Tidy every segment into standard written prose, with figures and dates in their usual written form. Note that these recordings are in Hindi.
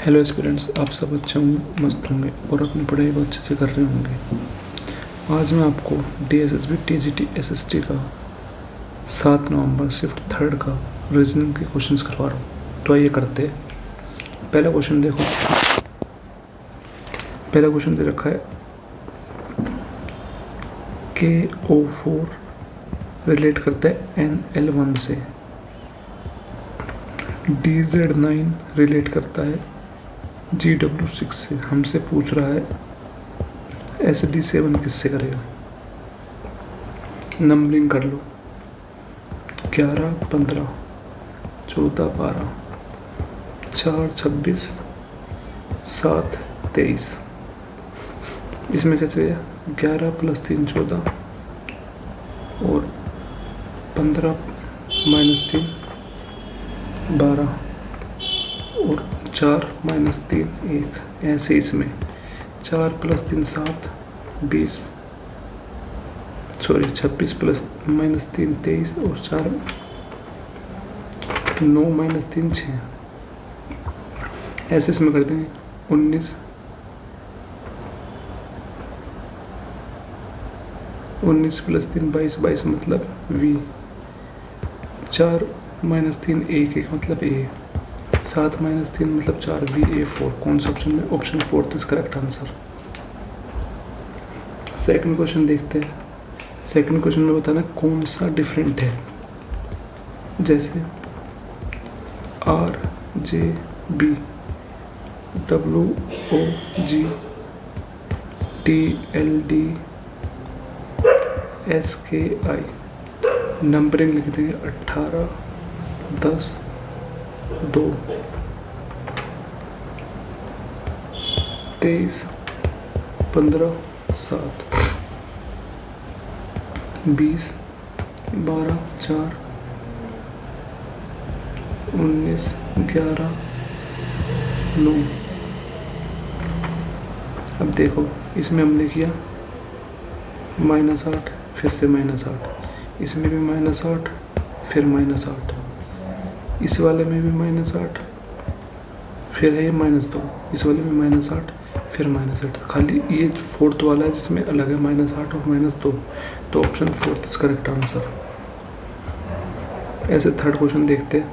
हेलो एस्पिरेंट्स, आप सब अच्छे होंगे, मस्त होंगे और अपनी पढ़ाई को अच्छे से कर रहे होंगे। आज मैं आपको DSSB TGT SST का 7 नवंबर शिफ्ट थर्ड का रीजनिंग के क्वेश्चंस करवा रहा हूँ। तो आइए करते हैं। पहला क्वेश्चन देखो। पहला क्वेश्चन दे रखा है KO4 रिलेट करता है NL1 से, DZ9 रिलेट करता है GW6 से। हमसे पूछ रहा है SD7 किससे करेगा। नंबरिंग कर लो, 11, 15, 14, 12, 4, 26, 7, 23। इसमें कैसे गया? 11 + 3 14 और 15 - 3 12 और 4 - 3 1। ऐसे इसमें 4 + 3 7 20, 26 + -3 23 और 4 9 - 3 6। ऐसे इसमें कर देंगे 19 + 3 22 22 मतलब V। 4 - 3 1 1 मतलब A। 7 - 3 मतलब 4 VA4। कौन सा ऑप्शन में? Option 4 is correct answer. Second question देखते हैं। सेकंड क्वेश्चन में बताना कौन सा डिफरेंट है। जैसे RJB WOG TLD SKI। Numbering लिख देंगे 18 10 2 23 15 7 20 12 4 19 11 9। अब देखो, इसमें हमने किया -8, फिर से -8, इसमें भी -8, फिर -8, इस वाले में भी -8, फिर है ये -2, इस वाले में -8, फिर -8। खाली ये फोर्थ वाला है जिसमें अलग है -8 और -2। तो ऑप्शन 4 इज करेक्ट आंसर। ऐसे थर्ड क्वेश्चन देखते हैं।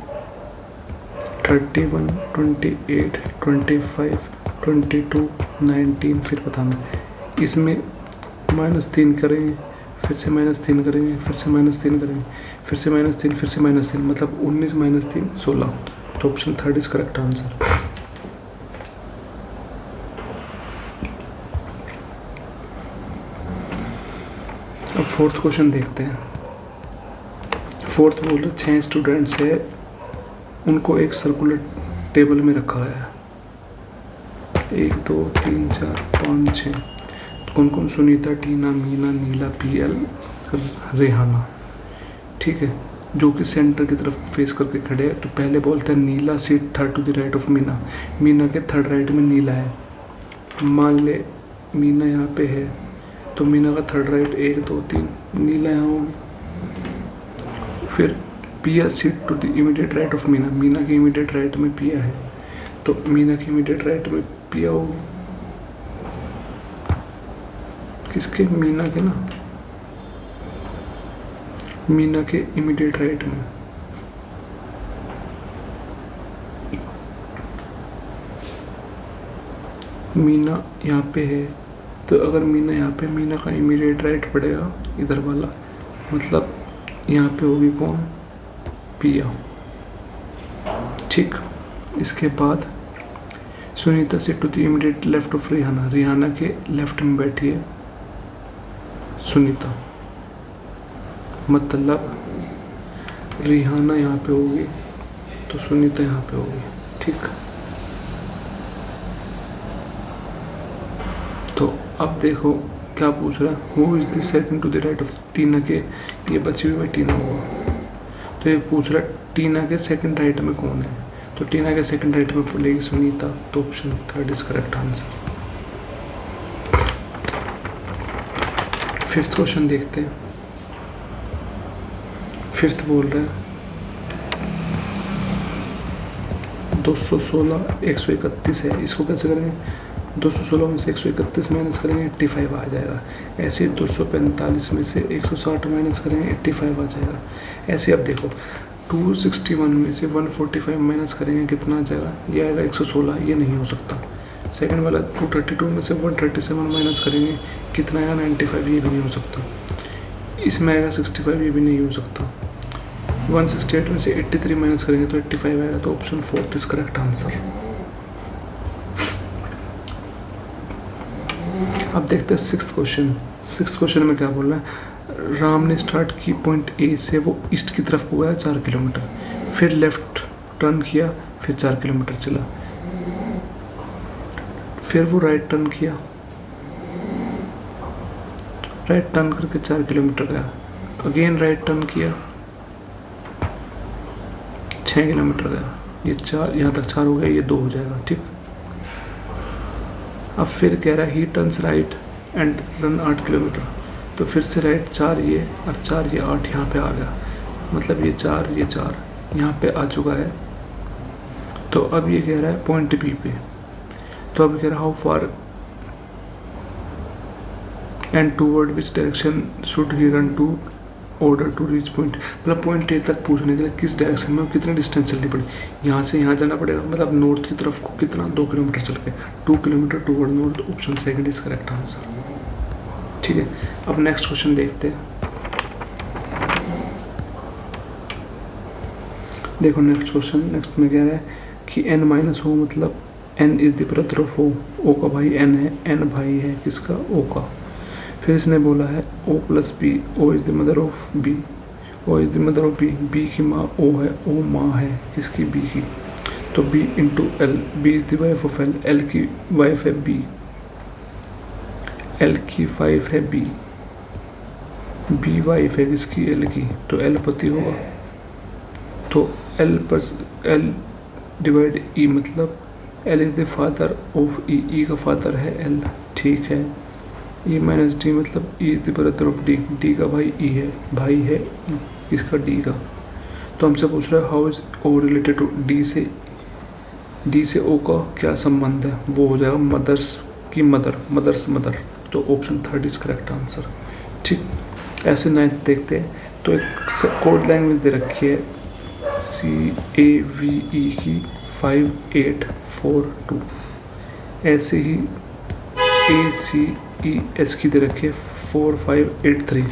31 28 25 22 19। फिर बताना, इसमें -3 करेंगे, फिर से -3 करेंगे, फिर से -3 करेंगे, फिर से -3, फिर से -3 मतलब 19 - 3 16। तो ऑप्शन 3 इज करेक्ट आंसर। अब फोर्थ क्वेश्चन देखते हैं। फोर्थ बोल रहे 6 स्टूडेंट्स है, उनको एक सर्कुलर टेबल में रखा है। 1 2 3 4 5 6। कौन कौन? सुनीता, टीना, मीना, नीला, PL, रेहाना। ठीक है, जो कि सेंटर की तरफ फेस करके खड़े हैं। तो पहले बोलते हैं Neela seat third to the right of Meena. Meena के थर्ड राइट में नीला है। मान ले मीना यहाँ पे है, तो मीना का थर्ड राइट 1 2 3 नीला यहाँ होगी। फिर Piya seat to the immediate right of Meena. Meena के इमीडिएट राइट में पिया है, तो मीना के इमीडिएट राइट में पिया होगी। किसके? मीना के ना, मीना के इमीडिएट राइट में। मीना यहाँ पे है, तो अगर मीना यहाँ पे, मीना का इमीडिएट राइट पड़ेगा इधर वाला, मतलब यहाँ पे होगी कौन? पिया। ठीक। इसके बाद सुनीता से to the immediate left of Rihana. Rihana के लेफ्ट में बैठी है सुनीता, मतलब रिहाना यहाँ पे होगी तो सुनीता यहाँ पे होगी। ठीक। तो अब देखो क्या पूछ रहा है, who is the second to the right of Tina के। ये बची हुई टीना होगा, तो ये पूछ रहा है टीना के सेकंड राइट में कौन है। तो टीना के सेकंड राइट में बोलेगी सुनीता। तो option 3 is correct answer. Fifth question देखते हैं। फिफ्थ बोल रहा है 216 131 है, इसको कैसे करेंगे? 216 में से 131 माइनस करेंगे 85 आ जाएगा। ऐसे 245 में से 160 माइनस करेंगे 85 आ जाएगा। ऐसे अब देखो 261 में से 145 माइनस करेंगे कितना आ जाएगा? ये आएगा 116, ये नहीं हो सकता। सेकंड वाला 232 में से 137 माइनस करेंगे कितना आएगा? 95, ये भी नहीं हो सकता। इसमें आएगा 65, ये भी नहीं हो सकता। 168 में से 83 माइनस करेंगे तो 85 आएगा। तो ऑप्शन 4 इज करेक्ट आंसर। अब देखते हैं सिक्स्थ क्वेश्चन। सिक्स्थ क्वेश्चन में क्या बोल रहा है? राम ने स्टार्ट की पॉइंट ए से, वो ईस्ट की तरफ गया 4 किलोमीटर, फिर लेफ्ट टर्न किया, फिर 4 किलोमीटर चला, फिर वो राइट टर्न किया, राइट टर्न करके 4 किलोमीटर गया, अगेन राइट टर्न किया, 6 किलोमीटर गया। ये 4, यहाँ तक 4 हो गया, ये 2 हो जाएगा। ठीक, अब फिर कह रहा है ही turns right and run 8 kilometre, तो फिर से राइट 4 ये और 4 ये 8 यहाँ पे आ गया, मतलब ये 4 यहाँ पे आ चुका है। तो अब ये कह रहा है पॉइंट बी पे, तो अब कह रहा है how far and toward which direction should he run to order to reach point, मतलब पॉइंट ए तक पहुँचने के लिए किस डायरेक्शन में कितनी डिस्टेंस चलनी पड़ी। यहाँ से यहाँ जाना पड़ेगा, मतलब नॉर्थ की तरफ को कितना, 2 किलोमीटर चल के, 2 kilometre toward north. Option second is correct answer. ठीक है, अब नेक्स्ट क्वेश्चन देखते हैं। देखो नेक्स्ट क्वेश्चन, नेक्स्ट में कह रहा है कि n माइनस हो, मतलब n is the brother of o का भाई n है, n भाई है किसका? o का। फिर इसने बोला है o plus B, o is the mother of b, o is the mother of b, b की माँ o है, o माँ है किसकी? b की। तो b into l, b is the wife of l, l की वाइफ है b, l की वाइफ है b, b वाइफ है किसकी? l की। तो l पति होगा, तो l पर l डिवाइड e, मतलब l is the father of e, e का फादर है l। ठीक है, e माइनस डी, मतलब e is the brother of d, d का भाई e है, भाई है इसका d का। तो हमसे पूछ रहा है how is o related to d से o का क्या संबंध है? वो हो जाएगा मदर्स की मदर, मदर्स मदर। तो ऑप्शन 3 इज करेक्ट आंसर। ठीक, ऐसे 9th देखते हैं। तो एक कोड लैंग्वेज दे रखी है CAVE की 5842, ऐसे ही ACES की दे रखी है 4583।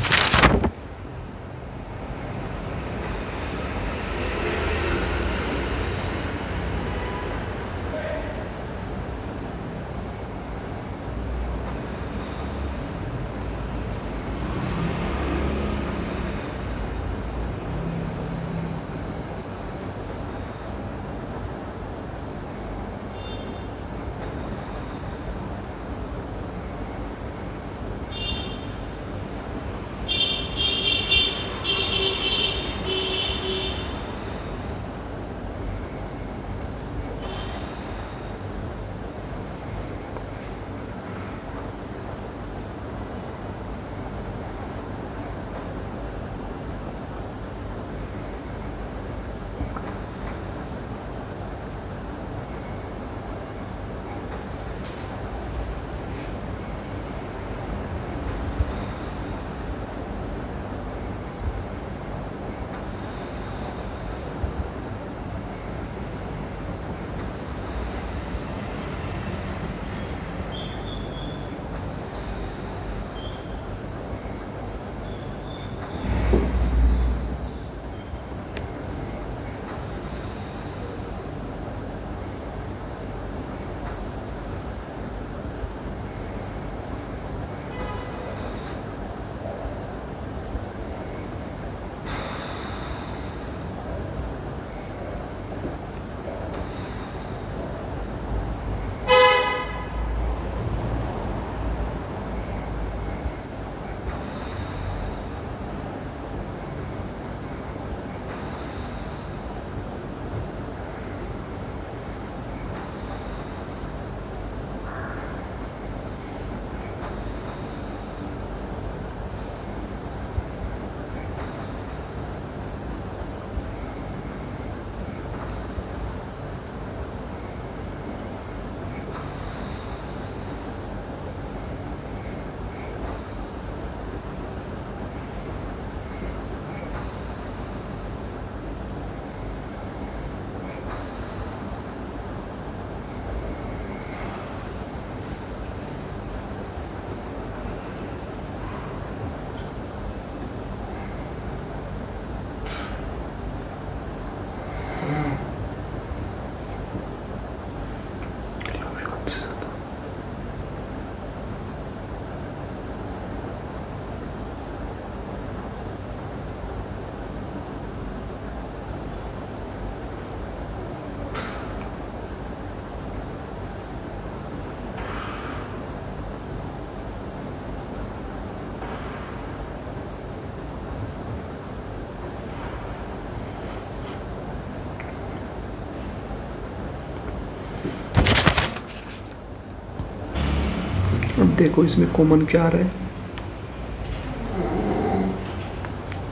देखो इसमें कॉमन क्या आ रहा है,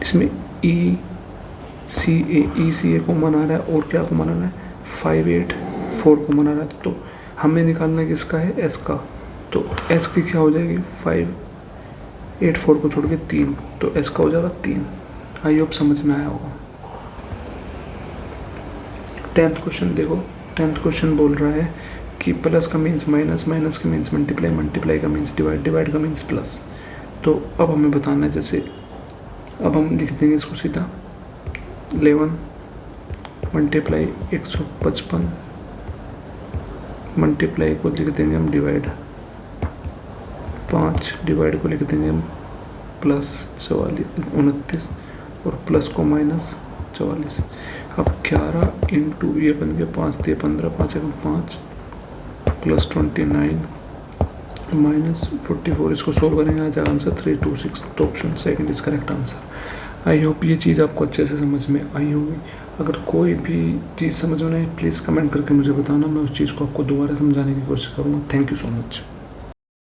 इसमें ECA कॉमन आ रहा है और क्या कॉमन आ रहा है 584 कॉमन आ रहा है। तो हमें निकालना किसका है, S का। तो S की क्या हो जाएगी 584 को छोड़ के 3, तो S का हो जाएगा 3। आई होप समझ में आया होगा। 10th क्वेश्चन देखो। 10th क्वेश्चन बोल रहा है कि प्लस का मीन्स माइनस, माइनस का मीन्स मल्टीप्लाई, मल्टीप्लाई का मीन्स डिवाइड, डिवाइड का मीन्स प्लस। तो अब हमें बताना है, जैसे अब हम लिख देंगे इसको सीधा 11 मल्टीप्लाई 155 मल्टीप्लाई को लिख देंगे हम डिवाइड, 5 डिवाइड को लिख देंगे हम प्लस 29 और प्लस को माइनस 44। अब 11 इंटू ये बन गया 5 दिए 15, 5 5 प्लस 29 माइनस 44, इसको सोल्व करेंगे आ जाएगा आंसर 326। तो option second is correct answer. I hope ये चीज़ आपको अच्छे से समझ में आई होगी। अगर कोई भी चीज़ समझ में नहीं प्लीज़ कमेंट करके मुझे बताना, मैं उस चीज़ को आपको दोबारा समझाने की कोशिश करूँगा। Thank you so much.